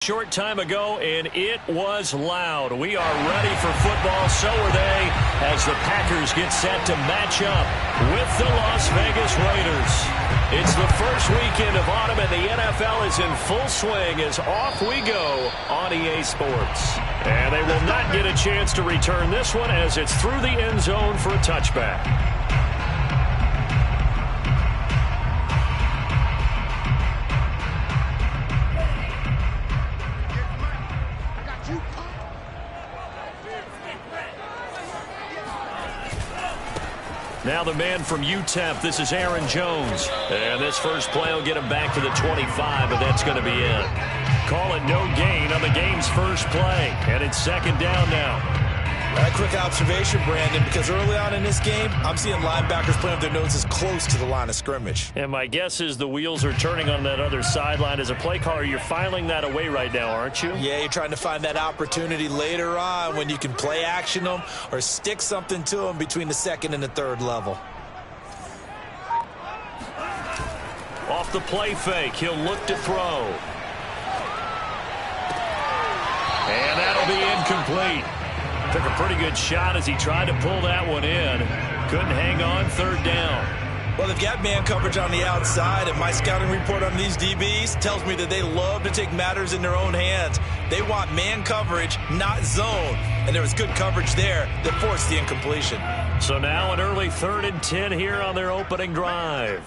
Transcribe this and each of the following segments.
Short time ago, and it was loud. We are ready for football, so are they, as the Packers get set to match up with the Las Vegas Raiders. It's the first weekend of autumn, and the NFL is in full swing as off we go on EA Sports. And they will not get a chance to return this one as it's through the end zone for a touchback. Now the man from UTEP, this is Aaron Jones. And this first play will get him back to the 25, but that's going to be it. Call it no gain on the game's first play. And it's second down now. A quick observation, Brandon, because early on in this game, I'm seeing linebackers playing with their noses close to the line of scrimmage. And my guess is the wheels are turning on that other sideline. As a play caller, you're filing that away right now, aren't you? Yeah, you're trying to find that opportunity later on when you can play action them or stick something to them between the second and the third level. Off the play fake, he'll look to throw. And that'll be incomplete. Took a pretty good shot as he tried to pull that one in. Couldn't hang on, third down. Well, they've got man coverage on the outside, and my scouting report on these DBs tells me that they love to take matters in their own hands. They want man coverage, not zone. And there was good coverage there that forced the incompletion. So now an early 3rd and 10 here on their opening drive.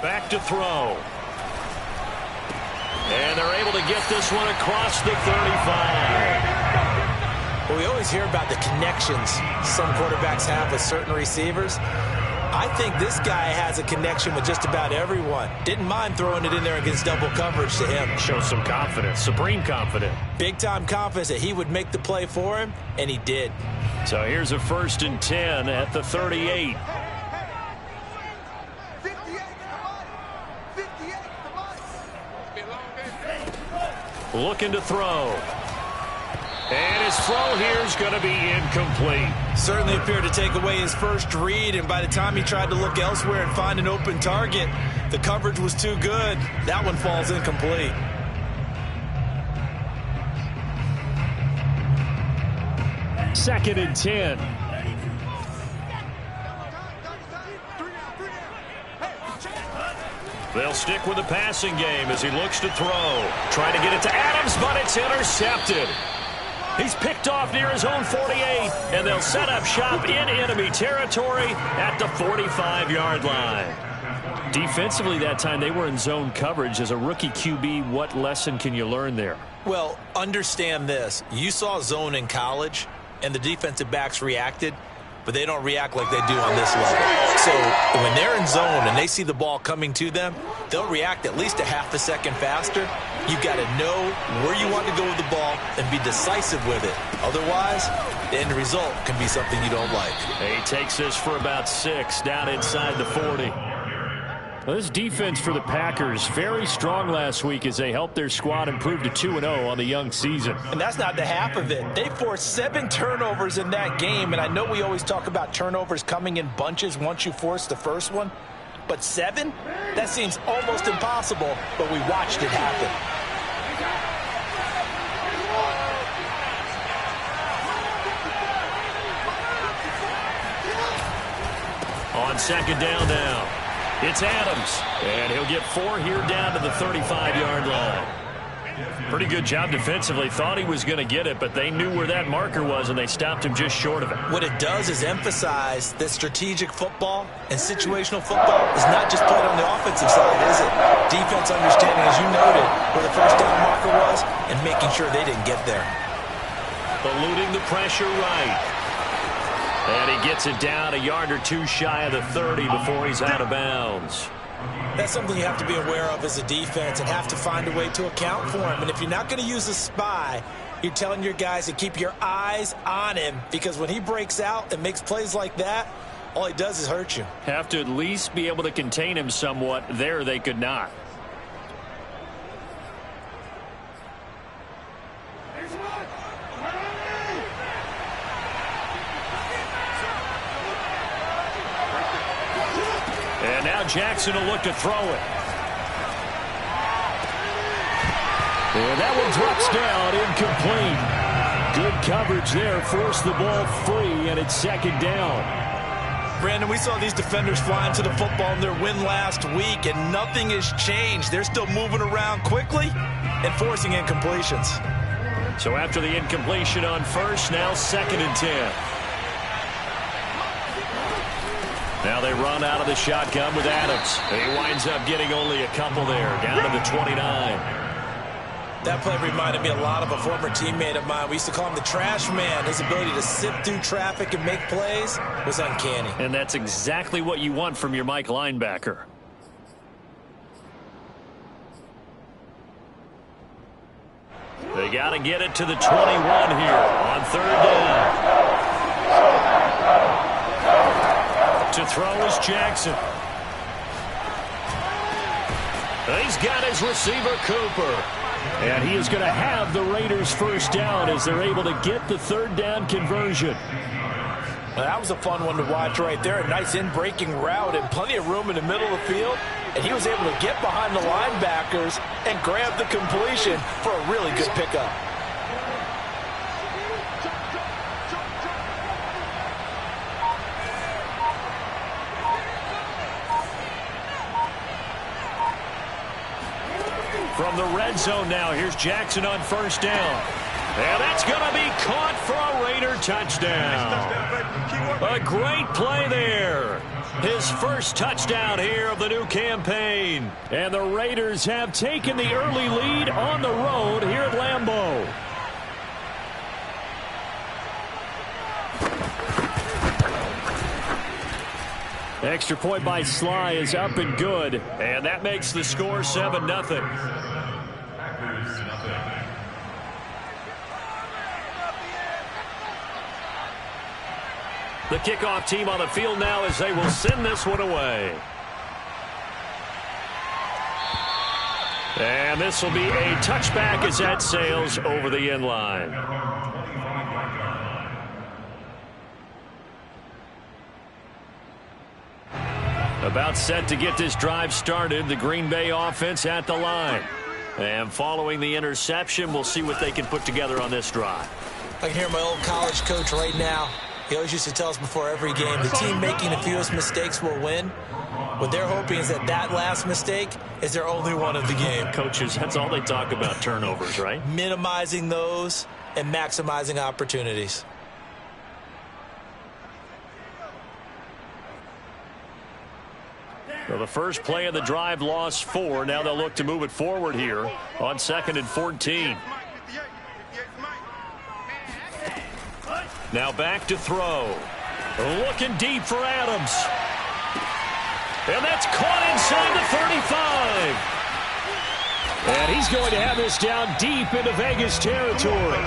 Back to throw. And they're able to get this one across the 35. Well, we always hear about the connections some quarterbacks have with certain receivers. I think this guy has a connection with just about everyone. Didn't mind throwing it in there against double coverage to him. Shows some confidence, supreme confidence. Big-time confidence that he would make the play for him, and he did. So here's a 1st and 10 at the 38. Looking to throw. And his throw here is going to be incomplete. Certainly appeared to take away his first read, and by the time he tried to look elsewhere and find an open target, the coverage was too good. That one falls incomplete. Second and 10. They'll stick with the passing game as he looks to throw. Trying to get it to Adams, but it's intercepted. He's picked off near his own 48, and they'll set up shop in enemy territory at the 45-yard line. Defensively that time, they were in zone coverage. As a rookie QB, what lesson can you learn there? Well, understand this. You saw zone in college, and the defensive backs reacted, but they don't react like they do on this level. So when they're in zone and they see the ball coming to them, they'll react at least a half a second faster. You've got to know where you want to go with the ball and be decisive with it. Otherwise, the end result can be something you don't like. He takes this for about 6 down inside the 40. Well, this defense for the Packers, very strong last week as they helped their squad improve to 2-0 on the young season. And that's not the half of it. They forced 7 turnovers in that game, and I know we always talk about turnovers coming in bunches once you force the first one, but 7? That seems almost impossible, but we watched it happen. On second down now. It's Adams, and he'll get 4 here down to the 35-yard line. Pretty good job defensively. Thought he was going to get it, but they knew where that marker was, and they stopped him just short of it. What it does is emphasize that strategic football and situational football is not just played on the offensive side, is it? Defense understanding, as you noted, where the first down marker was and making sure they didn't get there. Eluding the pressure right. And he gets it down a yard or 2 shy of the 30 before he's out of bounds. That's something you have to be aware of as a defense and have to find a way to account for him. And if you're not going to use a spy, you're telling your guys to keep your eyes on him, because when he breaks out and makes plays like that, all he does is hurt you. Have to at least be able to contain him somewhat. There they could not. And now Jackson will look to throw it. And that one drops down, incomplete. Good coverage there, forced the ball free, and it's second down. Brandon, we saw these defenders flying to the football in their win last week, and nothing has changed. They're still moving around quickly and forcing incompletions. So after the incompletion on first, now 2nd and 10. Now they run out of the shotgun with Adams. He winds up getting only a couple there, down to the 29. That play reminded me a lot of a former teammate of mine. We used to call him the trash man. His ability to sift through traffic and make plays was uncanny. And that's exactly what you want from your Mike linebacker. They got to get it to the 21 here on 3rd down. To throw is Jackson. He's got his receiver, Cooper. And he is going to have the Raiders first down as they're able to get the 3rd down conversion. Well, that was a fun one to watch right there. A nice in-breaking route and plenty of room in the middle of the field. And he was able to get behind the linebackers and grab the completion for a really good pickup. From the red zone now, here's Jackson on 1st down. And that's going to be caught for a Raider touchdown. A great play there. His first touchdown here of the new campaign. And the Raiders have taken the early lead on the road here at Lambeau. Extra point by Sly is up and good. And that makes the score 7-0. The kickoff team on the field now as they will send this one away. And this will be a touchback as that sails over the end line. About set to get this drive started, the Green Bay offense at the line. And following the interception, we'll see what they can put together on this drive. I can hear my old college coach right now. He always used to tell us before every game, the team making the fewest mistakes will win. What they're hoping is that that last mistake is their only one of the game. Coaches, that's all they talk about, turnovers, right? Minimizing those and maximizing opportunities. So the first play of the drive lost 4. Now they'll look to move it forward here on 2nd and 14. Now back to throw. Looking deep for Adams. And that's caught inside the 35. And he's going to have this down deep into Vegas territory.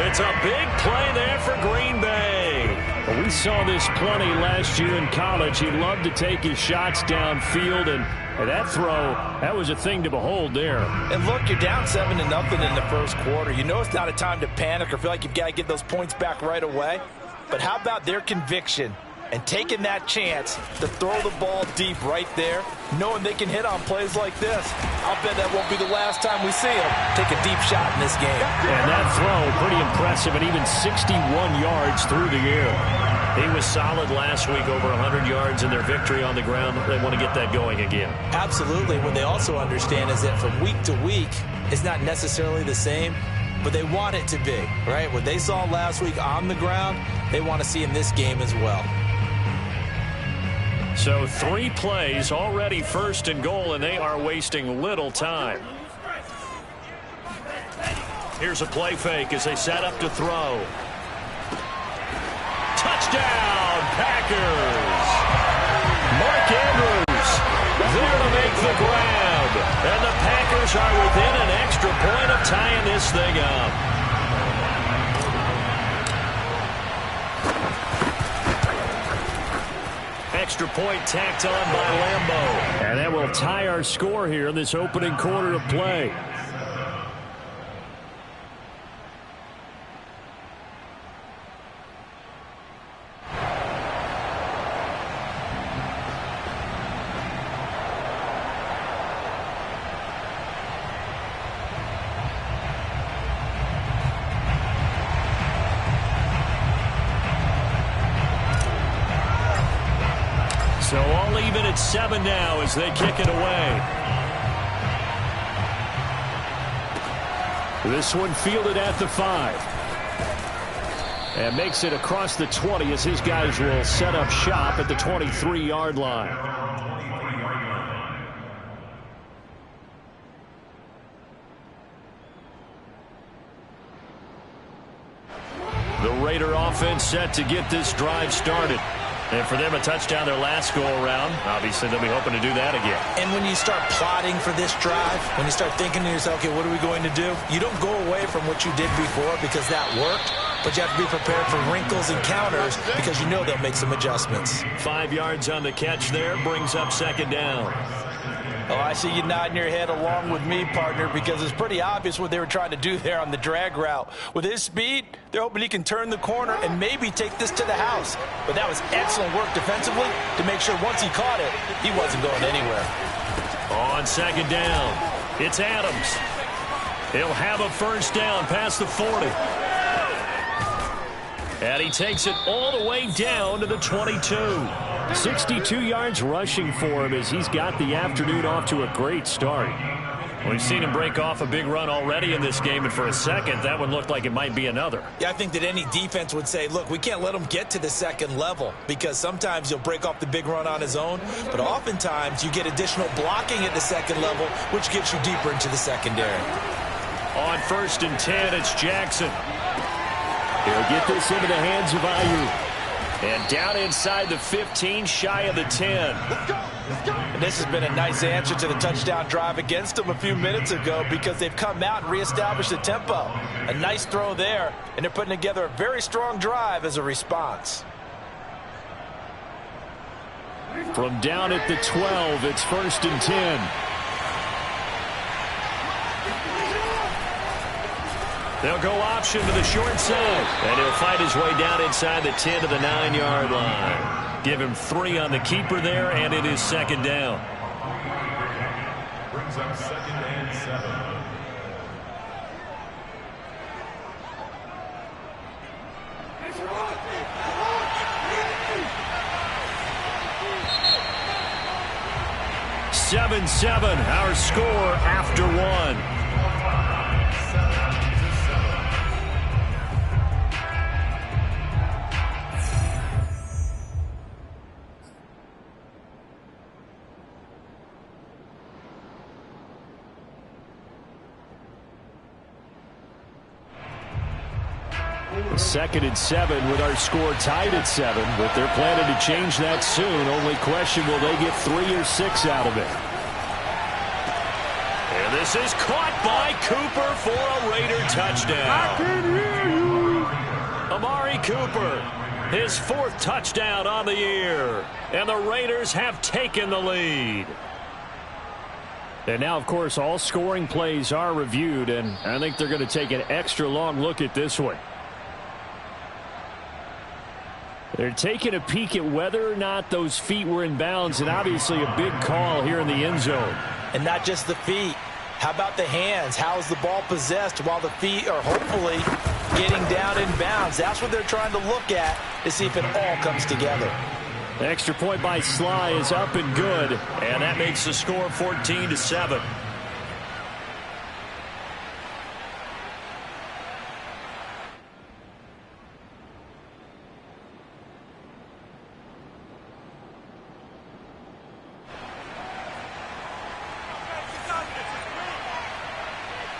It's a big play there for Green Bay. Well, we saw this plenty last year in college. He loved to take his shots downfield, and that throw, that was a thing to behold there. And look, you're down 7-0 in the first quarter. You know it's not a time to panic or feel like you've got to get those points back right away. But how about their conviction and taking that chance to throw the ball deep right there, knowing they can hit on plays like this? I'll bet that won't be the last time we see them take a deep shot in this game. And that throw, pretty impressive, and even 61 yards through the air. He was solid last week, over 100 yards in their victory on the ground. They want to get that going again. Absolutely. What they also understand is that from week to week, it's not necessarily the same, but they want it to be, right? What they saw last week on the ground, they want to see in this game as well. So 3 plays, already 1st and goal, and they are wasting little time. Here's a play fake as they set up to throw. Touchdown, Packers! Mark Andrews there to make the grab. And the Packers are within an extra point of tying this thing up. Extra point tacked on by Lambo. And that will tie our score here in this opening quarter of play. So all even at 7 now as they kick it away. This one fielded at the 5. And makes it across the 20 as his guys will set up shop at the 23-yard line. The Raider offense set to get this drive started. And for them, a touchdown their last go-around. Obviously, they'll be hoping to do that again. And when you start plotting for this drive, when you start thinking to yourself, okay, what are we going to do? You don't go away from what you did before because that worked, but you have to be prepared for wrinkles and counters because you know they'll make some adjustments. 5 yards on the catch there, brings up second down. Oh, I see you nodding your head along with me, partner, because it's pretty obvious what they were trying to do there on the drag route. With his speed, they're hoping he can turn the corner and maybe take this to the house. But that was excellent work defensively to make sure once he caught it, he wasn't going anywhere. On second down, it's Adams. He'll have a first down past the 40. And he takes it all the way down to the 22. 62 yards rushing for him as he's got the afternoon off to a great start. We've seen him break off a big run already in this game, and for a second, that one looked like it might be another. Yeah, I think that any defense would say, look, we can't let him get to the second level because sometimes he'll break off the big run on his own, but oftentimes you get additional blocking at the second level, which gets you deeper into the secondary. On 1st and 10, it's Jackson. He'll get this into the hands of Aiyuk. And down inside the 15, shy of the 10. And this has been a nice answer to the touchdown drive against them a few minutes ago because they've come out and reestablished the tempo. A nice throw there, and they're putting together a very strong drive as a response. From down at the 12, it's 1st and 10. They'll go option to the short side. And he'll fight his way down inside the 10 to the 9-yard line. Give him 3 on the keeper there, and it is second down. Brings up 2nd and 7. Seven, our score after 1. Second and 7 with our score tied at 7, but they're planning to change that soon. Only question, will they get 3 or 6 out of it? And this is caught by Cooper for a Raider touchdown. I can hear you. Amari Cooper, his 4th touchdown on the year. And the Raiders have taken the lead. And now, of course, all scoring plays are reviewed, and I think they're going to take an extra long look at this one. They're taking a peek at whether or not those feet were in bounds, and obviously a big call here in the end zone. And not just the feet. How about the hands? How is the ball possessed while the feet are hopefully getting down in bounds? That's what they're trying to look at to see if it all comes together. The extra point by Sly is up and good, and that makes the score 14-7.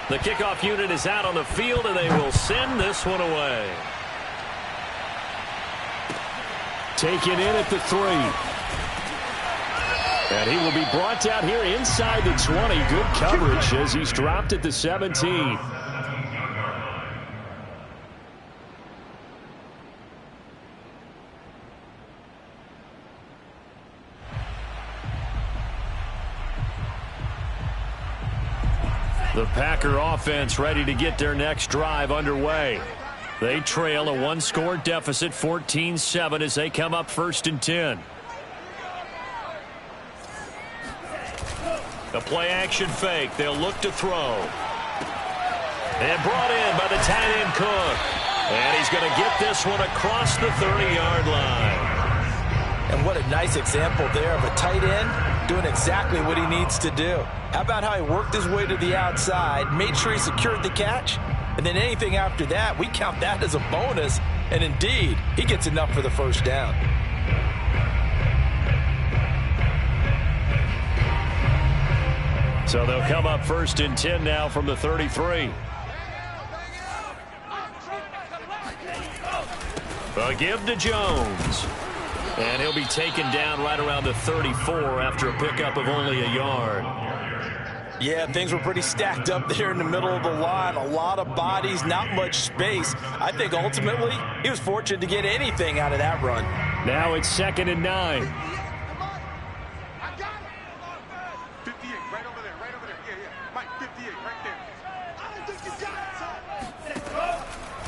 The kickoff unit is out on the field, and they will send this one away. Taken in at the 3. And he will be brought down here inside the 20. Good coverage as he's dropped at the 17. The Packer offense ready to get their next drive underway. They trail a one-score deficit, 14-7, as they come up 1st and 10. The play-action fake. They'll look to throw. And brought in by the tight end Cook. And he's going to get this one across the 30-yard line. And what a nice example there of a tight end doing exactly what he needs to do. How about how he worked his way to the outside, made sure he secured the catch, and then anything after that, we count that as a bonus. And indeed, he gets enough for the first down. So they'll come up 1st and 10 now from the 33. A give to Jones. And he'll be taken down right around the 34 after a pickup of only a yard. Yeah, things were pretty stacked up there in the middle of the line. A lot of bodies, not much space. I think ultimately he was fortunate to get anything out of that run. Now it's 2nd and 9.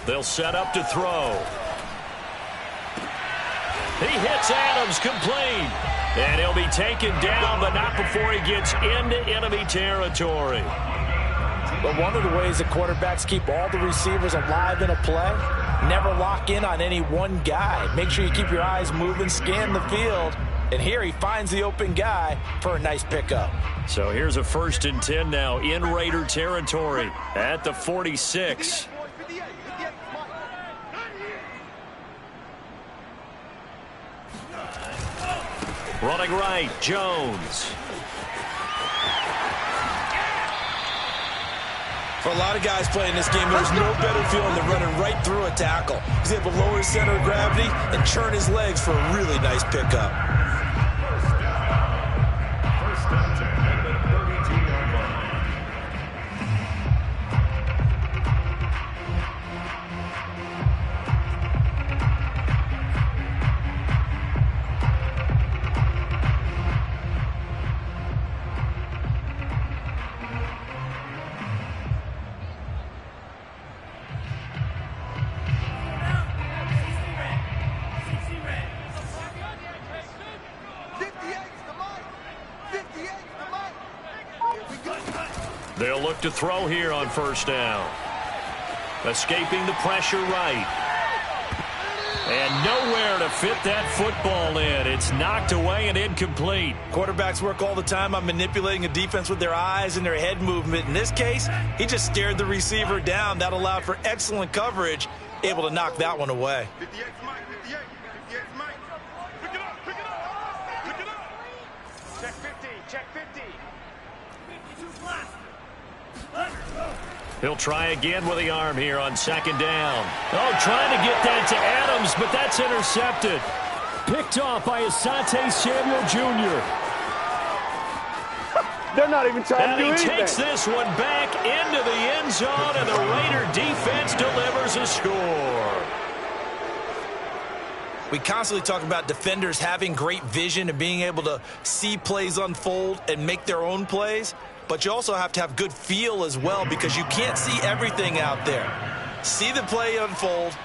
They'll set up to throw. He hits Adams complete. And he'll be taken down, but not before he gets into enemy territory. But one of the ways that quarterbacks keep all the receivers alive in a play, never lock in on any one guy. Make sure you keep your eyes moving, scan the field. And here he finds the open guy for a nice pickup. So here's a 1st and 10 now in Raider territory at the 46. Running right, Jones. For a lot of guys playing this game, there's no better feeling than running right through a tackle. He's able to lower his center of gravity and churn his legs for a really nice pickup. First down 10 at the 32-yard line. They'll look to throw here on 1st down. Escaping the pressure right. And nowhere to fit that football in. It's knocked away and incomplete. Quarterbacks work all the time on manipulating a defense with their eyes and their head movement. In this case, he just stared the receiver down. That allowed for excellent coverage, able to knock that one away. 58 Mike, 58 Mike. Pick it up, pick it up, pick it up. Check 50, check 50. 52 flat. He'll try again with the arm here on 2nd down. Oh, trying to get that to Adams, but that's intercepted. Picked off by Asante Samuel Jr. They're not even trying to do anything. And he takes this one back into the end zone, and the Raider defense delivers a score. We constantly talk about defenders having great vision and being able to see plays unfold and make their own plays. But you also have to have good feel as well, because you can't see everything out there. See the play unfold,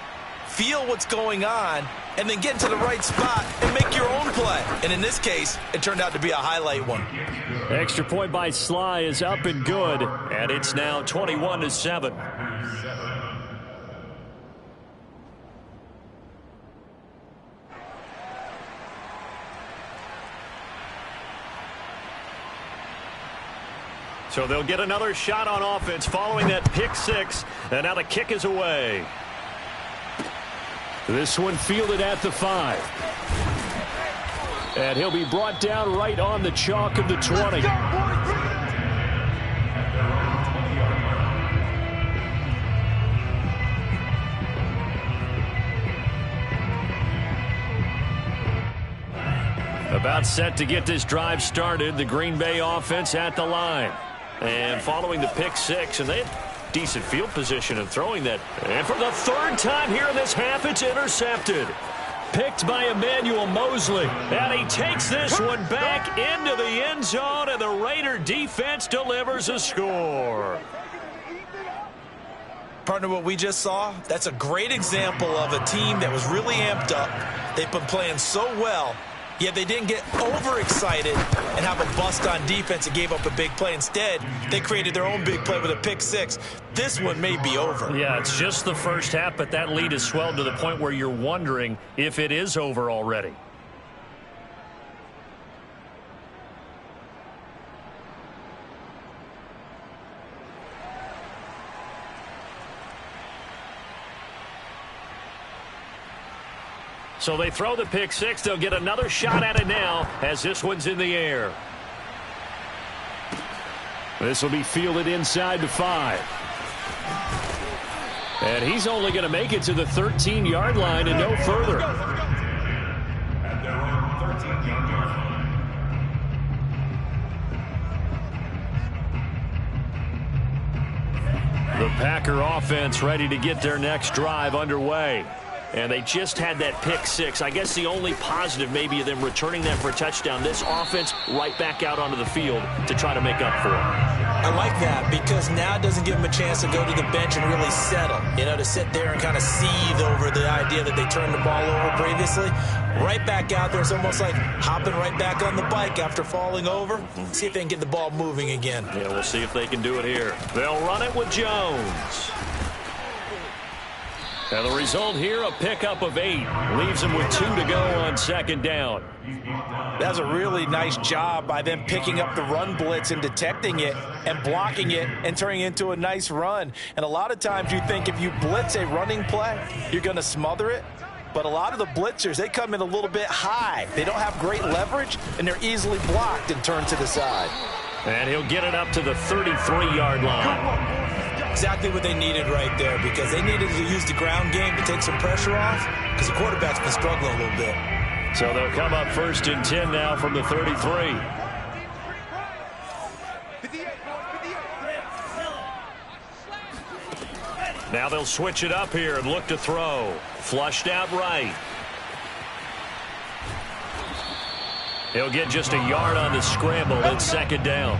feel what's going on, and then get into the right spot and make your own play. And in this case, it turned out to be a highlight one. Extra point by Sly is up and good, and it's now 21-7. So they'll get another shot on offense following that pick 6, and now the kick is away. This one fielded at the 5. And he'll be brought down right on the chalk of the 20. About set to get this drive started, the Green Bay offense at the line. And following the pick 6, and they had decent field position of throwing that. And for the 3rd time here in this half, it's intercepted. picked by Emmanuel Mosley. And he takes this one back into the end zone, and the Raider defense delivers a score. Partner, what we just saw, that's a great example of a team that was really amped up. They've been playing so well, yet they didn't get overexcited and have a bust on defense and gave up a big play. Instead, they created their own big play with a pick six. This one may be over. Yeah, it's just the first half, but that lead has swelled to the point where you're wondering if it is over already. So they throw the pick six. They'll get another shot at it now as this one's in the air. This will be fielded inside the 5. And he's only going to make it to the 13-yard line and no further. At their own 13-yard line. The Packer offense ready to get their next drive underway. And they just had that pick six. I guess the only positive maybe of them returning that for a touchdown. This offense right back out onto the field to try to make up for it. I like that because now it doesn't give them a chance to go to the bench and really settle. You know, to sit there and kind of seethe over the idea that they turned the ball over previously. Right back out there. It's almost like hopping right back on the bike after falling over. See if they can get the ball moving again. Yeah, we'll see if they can do it here. They'll run it with Jones. And the result here, a pickup of 8. Leaves them with 2 to go on second down. That's a really nice job by them picking up the run blitz and detecting it and blocking it and turning it into a nice run. And a lot of times you think if you blitz a running play, you're going to smother it. But a lot of the blitzers, they come in a little bit high. They don't have great leverage, and they're easily blocked and turned to the side. And he'll get it up to the 33-yard line. Exactly what they needed right there because they needed to use the ground game to take some pressure off because the quarterback's been struggling a little bit. So they'll come up 1st and 10 now from the 33. Now they'll switch it up here and look to throw. Flushed out right. He'll get just a yard on the scramble. It's second down.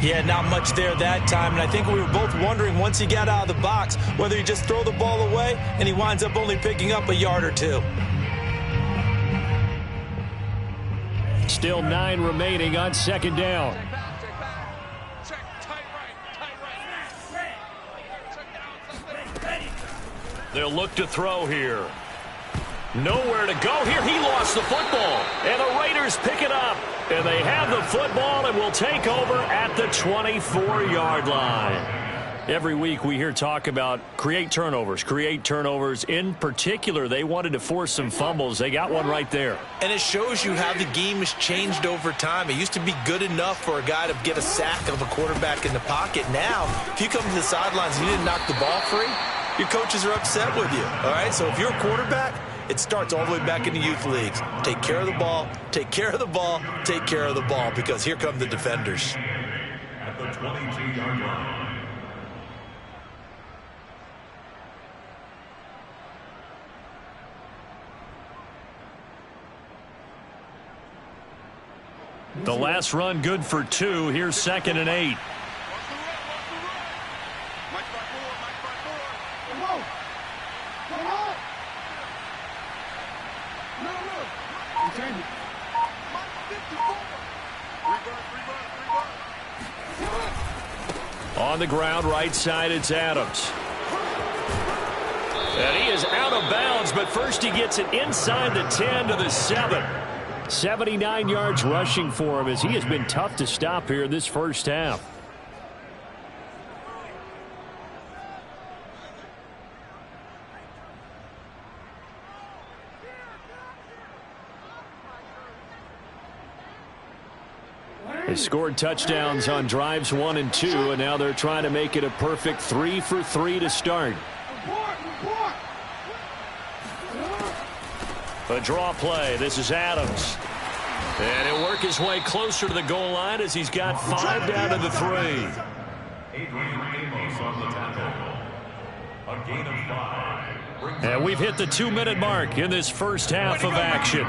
Yeah, not much there that time, and I think we were both wondering once he got out of the box whether he just throw the ball away and he winds up only picking up a yard or 2. Still 9 remaining on second down. They'll look to throw here. Nowhere to go here. He lost the football. And the Raiders pick it up. And they have the football and will take over at the 24-yard line. Every week we hear talk about create turnovers. In particular, they wanted to force some fumbles. They got one right there. And it shows you how the game has changed over time. It used to be good enough for a guy to get a sack of a quarterback in the pocket. Now, if you come to the sidelines and you didn't knock the ball free, your coaches are upset with you. All right, so if you're a quarterback, it starts all the way back in the youth leagues. Take care of the ball, take care of the ball, take care of the ball, because here come the defenders. At the 22-yard line. The last run good for 2. Here's 2nd and 8. On the ground, right side, it's Adams. And he is out of bounds, but first he gets it inside the 10 to the 7. 79 yards rushing for him as he has been tough to stop here in this first half. They scored touchdowns on drives 1 and 2, and now they're trying to make it a perfect 3 for 3 to start. A draw play. This is Adams. And he'll work his way closer to the goal line as he's got 5 down to the 3. Adrian Amos on the tackle. And we've hit the 2-minute mark in this first half of action.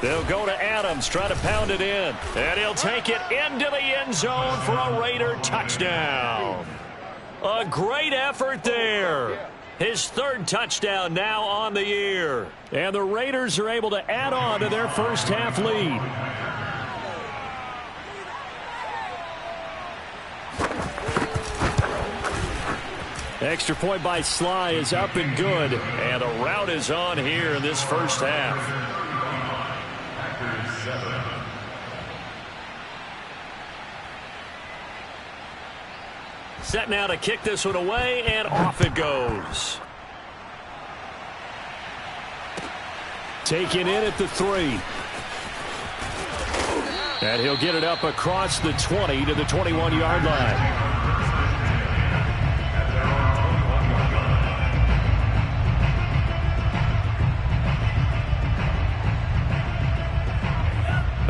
They'll go to Adams, try to pound it in. And he'll take it into the end zone for a Raider touchdown. A great effort there. His third touchdown now on the year. And the Raiders are able to add on to their first half lead. Extra point by Sly is up and good. And a rout is on here in this first half. Set now to kick this one away, and off it goes. Taken in at the 3. And he'll get it up across the 20 to the 21-yard line.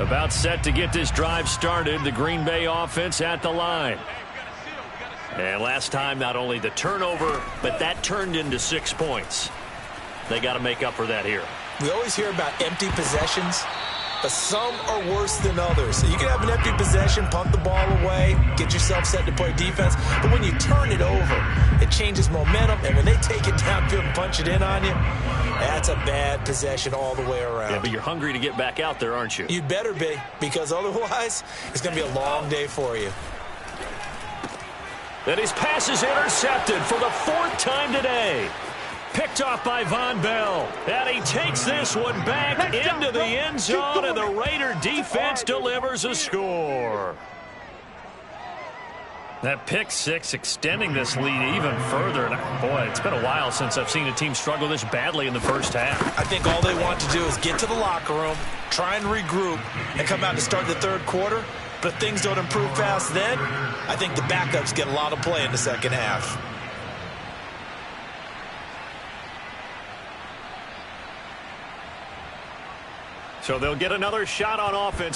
About set to get this drive started, the Green Bay offense at the line. And last time, not only the turnover, but that turned into 6 points. They got to make up for that here. We always hear about empty possessions, but some are worse than others. So you can have an empty possession, punt the ball away, get yourself set to play defense. But when you turn it over, it changes momentum. And when they take it downfield and punch it in on you, that's a bad possession all the way around. Yeah, but you're hungry to get back out there, aren't you? You'd better be, because otherwise it's going to be a long day for you. And his pass is intercepted for the 4th time today. Picked off by Von Bell. And he takes this one back into the end zone, and the Raider defense delivers a score. That pick 6 extending this lead even further. And boy, it's been a while since I've seen a team struggle this badly in the first half. I think all they want to do is get to the locker room, try and regroup, and come out to start the third quarter. But if things don't improve fast then, I think the backups get a lot of play in the second half. So they'll get another shot on offense.